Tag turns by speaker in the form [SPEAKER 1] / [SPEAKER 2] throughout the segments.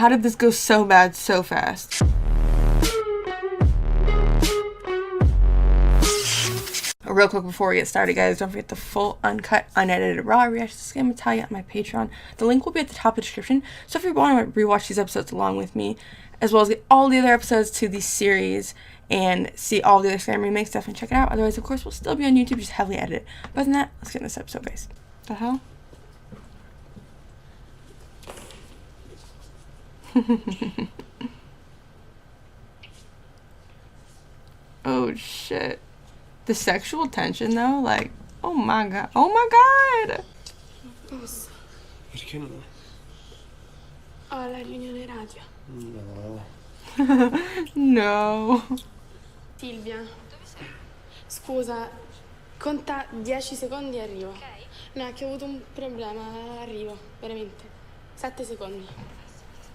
[SPEAKER 1] How did this go so bad so fast? Real quick before we get started, guys, don't forget the full, uncut, unedited, raw reaction to SKAM Italia on my Patreon. The link will be at the top of the description. So if you want to rewatch these episodes along with me, as well as get all the other episodes to the series and see all the other SKAM remakes, definitely check it out. Otherwise, of course, we'll still be on YouTube, just heavily edited. But other than that, let's get in this episode, guys. The hell? Oh shit. The sexual tension though, like, oh my god. Oh my god!
[SPEAKER 2] Posso?
[SPEAKER 3] Perché no?
[SPEAKER 2] Ho la riunione radio.
[SPEAKER 3] No.
[SPEAKER 1] No.
[SPEAKER 2] Silvia. Dove sei? Scusa, conta 10 secondi e arrivo. Ok. No, è che ho avuto un problema, arrivo, veramente. 7 secondi.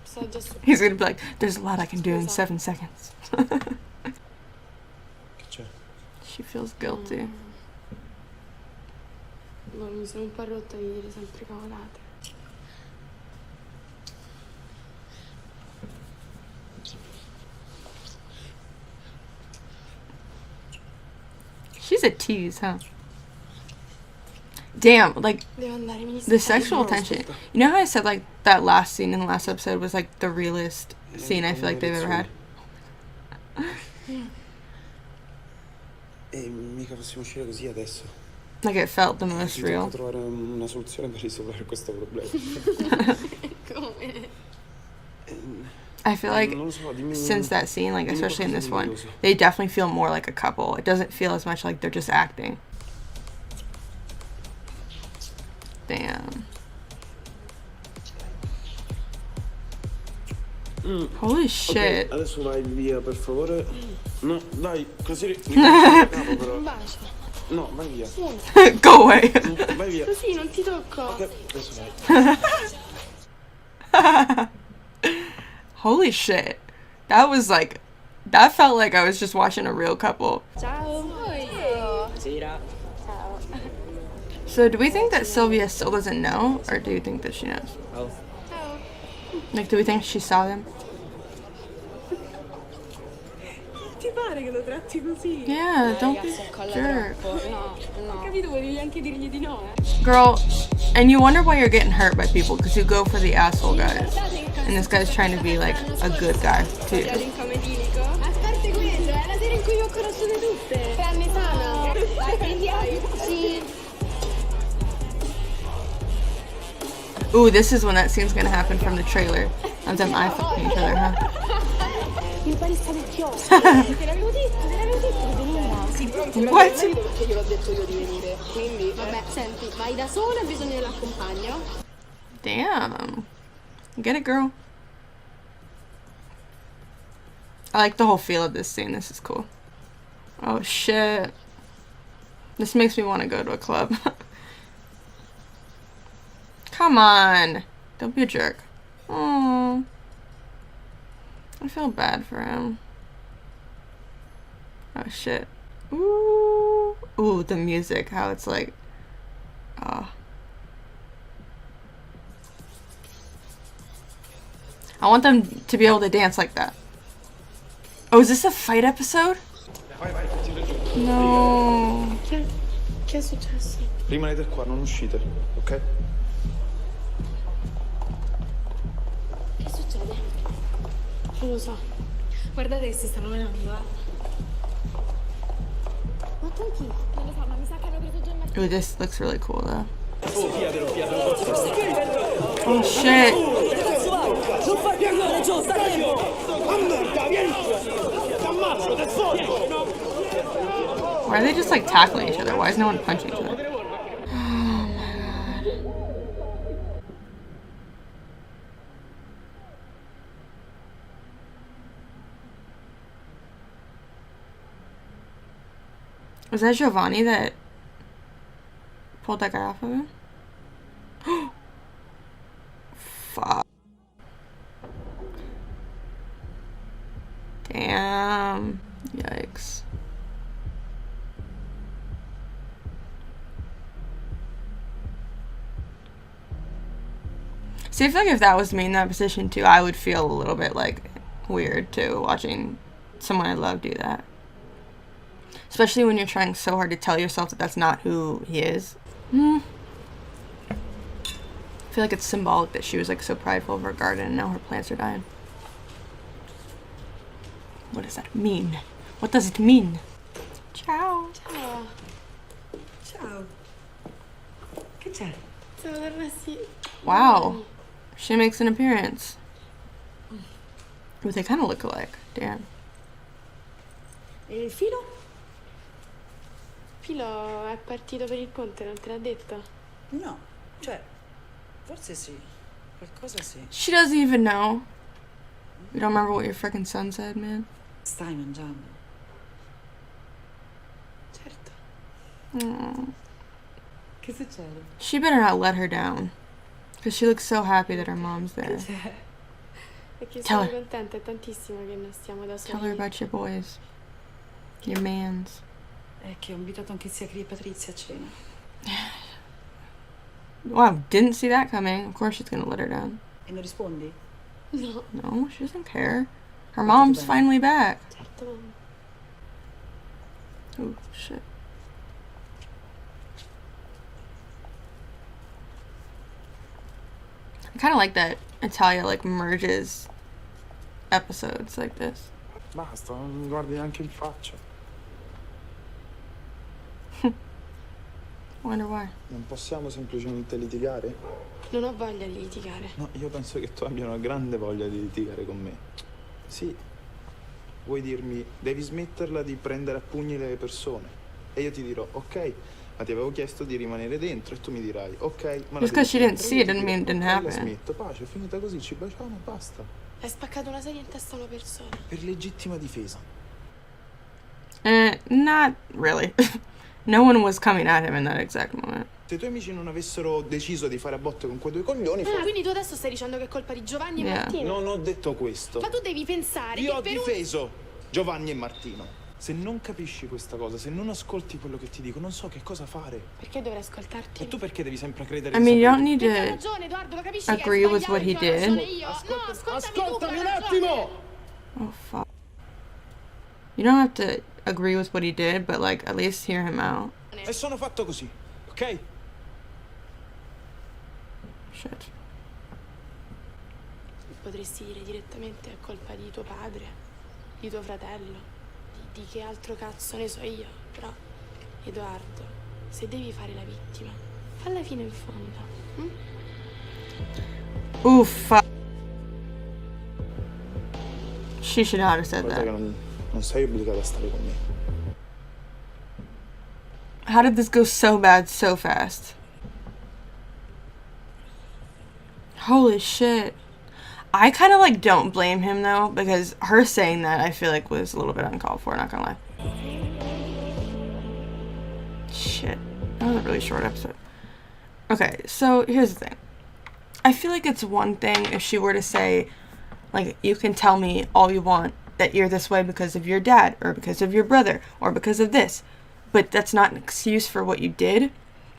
[SPEAKER 2] Sto già su.
[SPEAKER 1] He's gonna be like, there's a lot I can do in 7 seconds.
[SPEAKER 3] Che c'è?
[SPEAKER 1] She feels guilty.
[SPEAKER 2] Boh, mi sono un po' rotta di dire sempre cavolate.
[SPEAKER 1] She's a tease, huh? Damn, like,
[SPEAKER 2] Devo andare, mi
[SPEAKER 1] the sexual tension. You know how I said, like, that last scene in the last episode was, like, the realest scene I feel like they've ever had?
[SPEAKER 3] E mica possiamo uscire così adesso.
[SPEAKER 1] Like, it felt the most
[SPEAKER 3] Devo
[SPEAKER 1] real.
[SPEAKER 3] trovare una soluzione per risolvere questo problema.
[SPEAKER 2] Come?
[SPEAKER 1] I feel like
[SPEAKER 3] Non lo so, dimmi,
[SPEAKER 1] since that scene, like,
[SPEAKER 3] dimmi
[SPEAKER 1] especially in this
[SPEAKER 3] qualcosa
[SPEAKER 1] one,
[SPEAKER 3] di noioso.
[SPEAKER 1] they definitely feel more like a couple. It doesn't feel as much like they're just acting. Damn. Holy shit.
[SPEAKER 3] Ok, adesso vai via, per favore. No, dai, così mi capo però.
[SPEAKER 2] Un bacio.
[SPEAKER 3] No, vai via.
[SPEAKER 1] Go away.
[SPEAKER 3] Vai via.
[SPEAKER 2] Così, non ti tocco.
[SPEAKER 3] Ok, adesso vai.
[SPEAKER 1] Holy shit. That was like, that felt like I was just watching a real couple.
[SPEAKER 2] Ciao.
[SPEAKER 4] Sera.
[SPEAKER 2] Ciao.
[SPEAKER 1] So do we think that Sylvia still doesn't know, or do you think that she knows?
[SPEAKER 4] Oh.
[SPEAKER 2] Ciao.
[SPEAKER 1] Like, do we think she saw them?
[SPEAKER 2] Ti pare che lo tratti così?
[SPEAKER 1] Yeah, don't be jerk.
[SPEAKER 2] No, no. Capito, volevi anche dirgli di no,
[SPEAKER 1] Girl, and you wonder why you're getting hurt by people, because you go for the asshole guys. And this guy's trying to be like a good guy too.
[SPEAKER 2] in come tilico? A parte quello, è la sera in cui vi ho conosciute tutte. Tranne Sana. Dai, prendiamo. Sì.
[SPEAKER 1] Ooh, this is when that scene's gonna happen from the trailer. Of them eye fucking each other, huh?
[SPEAKER 2] Il barista del chiosco. Te l'avevo detto che veniva.
[SPEAKER 1] What?
[SPEAKER 2] Perché gliel'ho detto io di venire. Quindi, vabbè, senti, vai da sola e hai bisogno dell'accompagno?
[SPEAKER 1] Damn. Get it, girl. I like the whole feel of this scene. This is cool. Oh, shit. This makes me want to go to a club. Come on. Don't be a jerk. Oh. I feel bad for him. Oh, shit. Ooh. Ooh, the music. How it's like... Oh. I want them to be able to dance like that. Oh, is this a fight episode? No.
[SPEAKER 2] Che è successo?
[SPEAKER 3] Rimanete qua, non uscite, ok?
[SPEAKER 2] Che succede? Non lo so. Guardate che si stanno menando, Ma con chi? Non lo so, ma mi sa che hanno preso già il martedì.
[SPEAKER 1] Ooh, this looks really cool though. Oh shit.
[SPEAKER 4] Non fai piangere, Gio, sta fermo!
[SPEAKER 1] Why are they just like tackling each other? Why is no one punching each other? Oh my god. Was that Giovanni that pulled that guy off of him? Fuck. Damn. Yikes. See, I feel like if that was me in that position too, I would feel a little bit like weird too, watching someone I love do that. Especially when you're trying so hard to tell yourself that that's not who he is. I feel like it's symbolic that she was like so prideful of her garden and now her plants are dying. What does that mean? What does it mean? Ciao.
[SPEAKER 2] Ciao.
[SPEAKER 4] Ciao. Che c'è?
[SPEAKER 2] Siamo tornati.
[SPEAKER 1] Wow. She makes an appearance. Ooh, they kind of look alike. Damn.
[SPEAKER 4] E il filo?
[SPEAKER 2] Filo è partito per il ponte, non te l'ha detto?
[SPEAKER 4] No, cioè, forse sì. Qualcosa sì.
[SPEAKER 1] She doesn't even know. You don't remember what your freaking son said, man?
[SPEAKER 4] Stai mangiando?
[SPEAKER 2] Certo.
[SPEAKER 1] Aww.
[SPEAKER 4] Che succede?
[SPEAKER 1] She better not let her down. Because she looks so happy that her mom's there.
[SPEAKER 2] Perché
[SPEAKER 1] Tell
[SPEAKER 2] sono
[SPEAKER 1] her.
[SPEAKER 2] contenta, è tantissimo che non stiamo da
[SPEAKER 1] Tell her
[SPEAKER 2] soli.
[SPEAKER 1] about your boys. Your mans.
[SPEAKER 4] È che ho invitato anche zia Cri e Patrizia a cena.
[SPEAKER 1] Wow, didn't see that coming. Of course she's gonna let her down.
[SPEAKER 4] E non rispondi?
[SPEAKER 2] No,
[SPEAKER 1] No, she doesn't care. Her mom's finally back.
[SPEAKER 2] certo mamma.
[SPEAKER 1] Oh, shit. I kind of like that Italia, like, merges episodes like this.
[SPEAKER 3] Basta, non mi guardi neanche in faccia.
[SPEAKER 1] Wonder why.
[SPEAKER 3] Non possiamo semplicemente litigare?
[SPEAKER 2] Non ho voglia di litigare.
[SPEAKER 3] No, io penso che tu abbia una grande voglia di litigare con me. Sì. Vuoi dirmi, devi smetterla di prendere a pugni le persone? E io ti dirò, ok, ma ti avevo chiesto di rimanere dentro e tu mi dirai, ok, ma...
[SPEAKER 1] Just 'cause she didn't see it didn't mean it didn't
[SPEAKER 3] La
[SPEAKER 1] happen.
[SPEAKER 3] smetto, pace, è finita così, ci baciamo e basta.
[SPEAKER 2] Hai spaccato una sedia in testa a una persona.
[SPEAKER 3] Per legittima difesa.
[SPEAKER 1] Not really. No one was coming at him in that exact moment.
[SPEAKER 3] Se i tuoi amici non avessero deciso di fare a botte con quei due coglioni...
[SPEAKER 2] Ah, quindi tu adesso stai dicendo che è colpa di Giovanni
[SPEAKER 1] Yeah.
[SPEAKER 2] e Martino?
[SPEAKER 3] Non ho detto questo.
[SPEAKER 2] Ma tu devi pensare
[SPEAKER 3] Io
[SPEAKER 2] che
[SPEAKER 3] ho
[SPEAKER 2] per
[SPEAKER 3] difeso Giovanni e Martino. Se non capisci questa cosa, se non ascolti quello che ti dico, non so che cosa fare.
[SPEAKER 2] Perché dovrei ascoltarti?
[SPEAKER 3] E tu perché devi sempre credere
[SPEAKER 1] I
[SPEAKER 3] di
[SPEAKER 1] mean, you don't
[SPEAKER 3] sapere
[SPEAKER 1] need
[SPEAKER 2] Perché hai
[SPEAKER 1] to
[SPEAKER 2] ragione, Edoardo, lo capisci
[SPEAKER 1] agree
[SPEAKER 2] che è
[SPEAKER 1] with what he
[SPEAKER 2] sbagliato, che ho ragione
[SPEAKER 1] did.
[SPEAKER 2] io. No, ascoltami
[SPEAKER 3] Ascoltami
[SPEAKER 2] tu,
[SPEAKER 3] un
[SPEAKER 2] hai ragione.
[SPEAKER 3] attimo!
[SPEAKER 1] Oh, fuck. You don't have to agree with what he did, but, like, at least hear him out.
[SPEAKER 3] E sono fatto così, ok?
[SPEAKER 1] Shit.
[SPEAKER 2] Potresti dire direttamente è colpa di tuo padre, di tuo fratello, di che altro cazzo ne so io. Però, Edoardo, se devi fare la vittima, falla fino in fondo.
[SPEAKER 1] Ooh, fuck. She should not have said
[SPEAKER 3] Guarda che
[SPEAKER 1] that.
[SPEAKER 3] non sei obbligata a stare con me.
[SPEAKER 1] How did this go so bad so fast? Holy shit. I kind of, like, don't blame him, though, because her saying that, I feel like, was a little bit uncalled for, not gonna lie. Shit. That was a really short episode. Okay, so here's the thing. I feel like it's one thing if she were to say, like, you can tell me all you want that you're this way because of your dad, or because of your brother, or because of this. But that's not an excuse for what you did.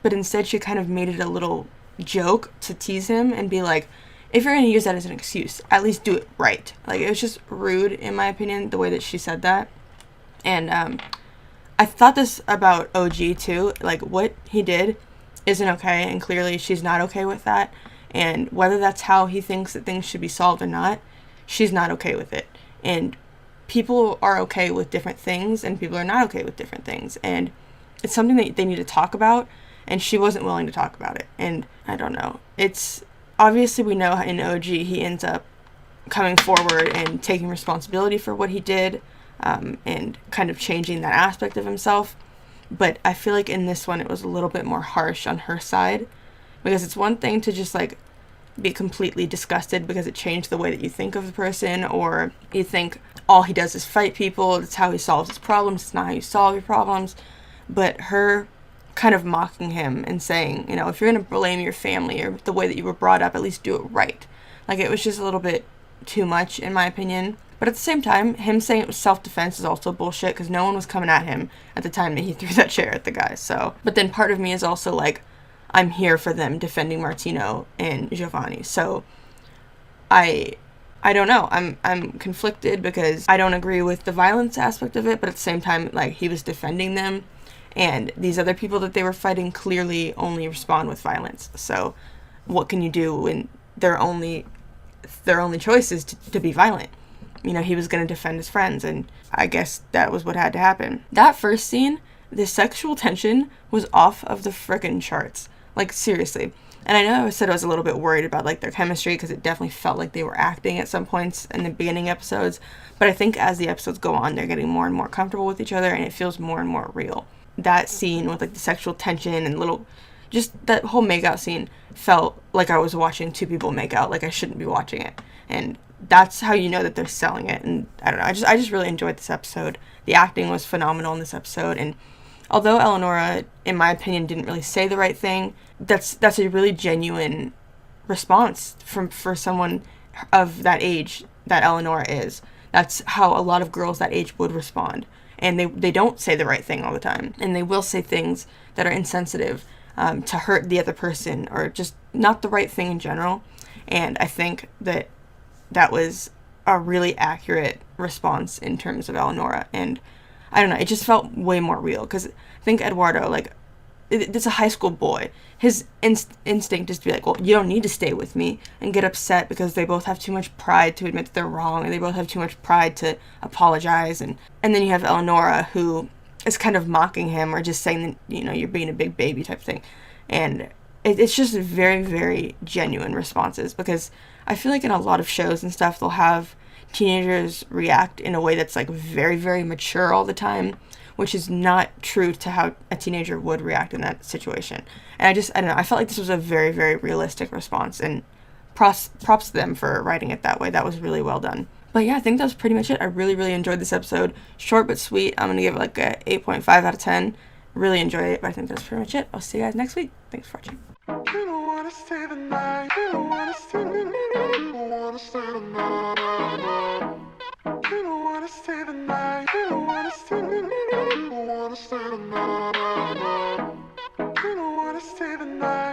[SPEAKER 1] But instead she kind of made it a little joke to tease him and be like, if you're going to use that as an excuse, at least do it right. Like, it was just rude, in my opinion, the way that she said that. And I thought this about OG, too. Like, what he did isn't okay, and clearly she's not okay with that. And whether that's how he thinks that things should be solved or not, she's not okay with it. And people are okay with different things, and people are not okay with different things. And it's something that they need to talk about, and she wasn't willing to talk about it. And I don't know. It's... Obviously, we know in OG he ends up coming forward and taking responsibility for what he did, and kind of changing that aspect of himself. But I feel like in this one it was a little bit more harsh on her side, because it's one thing to just, like, be completely disgusted because it changed the way that you think of the person, or you think all he does is fight people, that's how he solves his problems, it's not how you solve your problems. But her kind of mocking him and saying, you know, if you're going to blame your family or the way that you were brought up, at least do it right. Like, it was just a little bit too much, in my opinion. But at the same time, him saying it was self-defense is also bullshit, because no one was coming at him at the time that he threw that chair at the guy. So, but then part of me is also like, I'm here for them defending Martino and Giovanni. So I don't know. I'm conflicted because I don't agree with the violence aspect of it, but at the same time, like, he was defending them, and these other people that they were fighting clearly only respond with violence. So what can you do when their only choice is to be violent? You know, he was going to defend his friends, and I guess that was what had to happen. That first scene, the sexual tension was off of the frickin' charts. Like, seriously. And I know I said I was a little bit worried about, like, their chemistry, because it definitely felt like they were acting at some points in the beginning episodes. But I think as the episodes go on, they're getting more and more comfortable with each other, and it feels more and more real. That scene with, like, the sexual tension and just that whole makeout scene felt like I was watching two people make out, like I shouldn't be watching it. And that's how you know that they're selling it. And I don't know, I just really enjoyed this episode. The acting was phenomenal in this episode, and although Eleonora, in my opinion, didn't really say the right thing, that's a really genuine response for someone of that age that Eleonora is. That's how a lot of girls that age would respond. And they don't say the right thing all the time. And they will say things that are insensitive to hurt the other person, or just not the right thing in general. And I think that was a really accurate response in terms of Eleonora. And I don't know, it just felt way more real. Because I think Eduardo, like, it's a high school boy. His instinct is to be like, well, you don't need to stay with me, and get upset because they both have too much pride to admit that they're wrong, and they both have too much pride to apologize. And then you have Eleonora, who is kind of mocking him, or just saying that, you know, you're being a big baby type thing. And it's just very, very genuine responses, because I feel like in a lot of shows and stuff, they'll have teenagers react in a way that's, like, very, very mature all the time, which is not true to how a teenager would react in that situation. And I don't know, I felt like this was a very, very realistic response, and props to them for writing it that way. That was really well done. But yeah, I think that was pretty much it. I really, really enjoyed this episode. Short but sweet. I'm going to give it like a 8.5 out of 10. Really enjoyed it, but I think that's pretty much it. I'll see you guys next week. Thanks for watching.
[SPEAKER 5] You don't wanna stay the night. You don't wanna stay the night. You don't wanna stay the night. You don't wanna stay the night. You don't wanna stay the night. You don't wanna stay the night. You don't wanna stay the night.